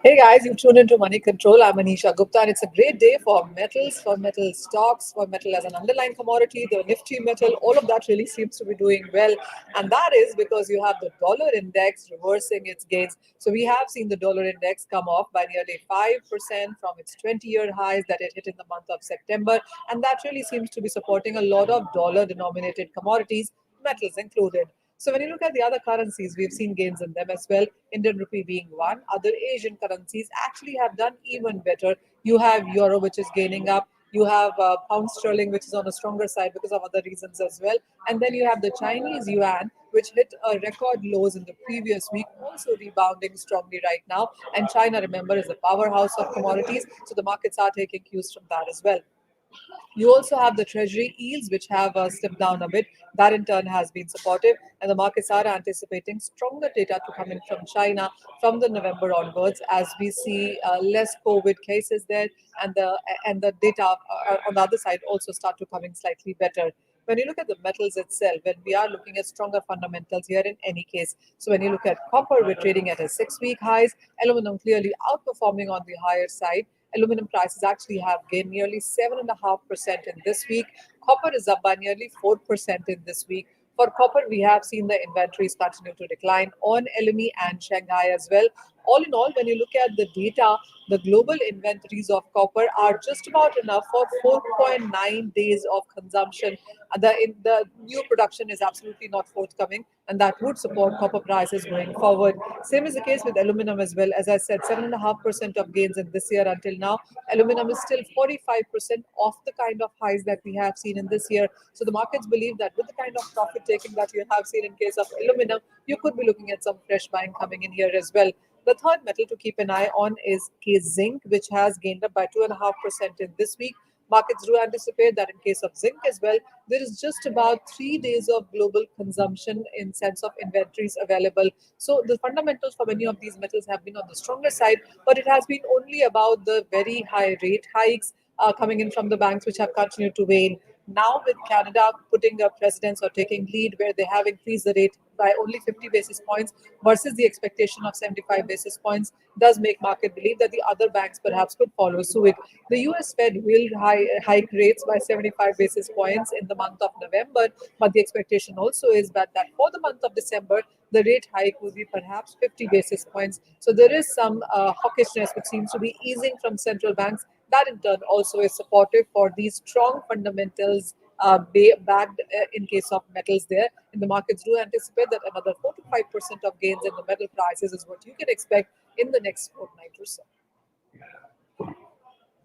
Hey guys, you've tuned into Money Control. I'm Manisha Gupta, and it's a great day for metals, for metal stocks, for metal as an underlying commodity. The nifty metal, all of that really seems to be doing well, and that is because you have the dollar index reversing its gains. So we have seen the dollar index come off by nearly 5% from its 20-year highs that it hit in the month of September, and that really seems to be supporting a lot of dollar-denominated commodities, metals included. So when you look at the other currencies, we've seen gains in them as well. Indian rupee being one. Other Asian currencies actually have done even better. You have euro, which is gaining up. You have pound sterling, which is on a stronger side because of other reasons as well. And then you have the Chinese yuan, which hit a record lows in the previous week, also rebounding strongly right now. And China, remember, is a powerhouse of commodities, so the markets are taking cues from that as well. You also have the treasury yields, which have stepped down a bit. That in turn has been supportive, and the markets are anticipating stronger data to come in from China from the November onwards, as we see less COVID cases there, and the data on the other side also start to come in slightly better. When you look at the metals itself, when we are looking at stronger fundamentals here in any case, so when you look at copper, we're trading at a 6 week highs, aluminum clearly outperforming on the higher side. Aluminum prices actually have gained nearly 7.5% in this week. Copper is up by nearly 4% in this week. For copper, we have seen the inventories continue to decline on LME and Shanghai as well. All in all, when you look at the data, the global inventories of copper are just about enough for 4.9 days of consumption. The new production is absolutely not forthcoming, and that would support copper prices going forward. Same is the case with aluminum as well. As I said, 7.5% of gains in this year until now. Aluminum is still 45% off the kind of highs that we have seen in this year. So the markets believe that with the kind of profit taking that you have seen in case of aluminum, you could be looking at some fresh buying coming in here as well. The third metal to keep an eye on is zinc, which has gained up by 2.5% in this week. Markets do anticipate that in case of zinc as well, there is just about 3 days of global consumption in sense of inventories available. So the fundamentals for many of these metals have been on the stronger side, but it has been only about the very high rate hikes coming in from the banks, which have continued to wane. Now, with Canada putting a precedence or taking lead where they have increased the rate by only 50 basis points versus the expectation of 75 basis points, does make market believe that the other banks perhaps could follow suit. The US Fed will hike rates by 75 basis points in the month of November, but the expectation also is that for the month of December, the rate hike will be perhaps 50 basis points. So there is some hawkishness which seems to be easing from central banks. That in turn also is supportive for these strong fundamentals backed in case of metals there. And the markets do anticipate that another 4 to 5% of gains in the metal prices is what you can expect in the next fortnight or so.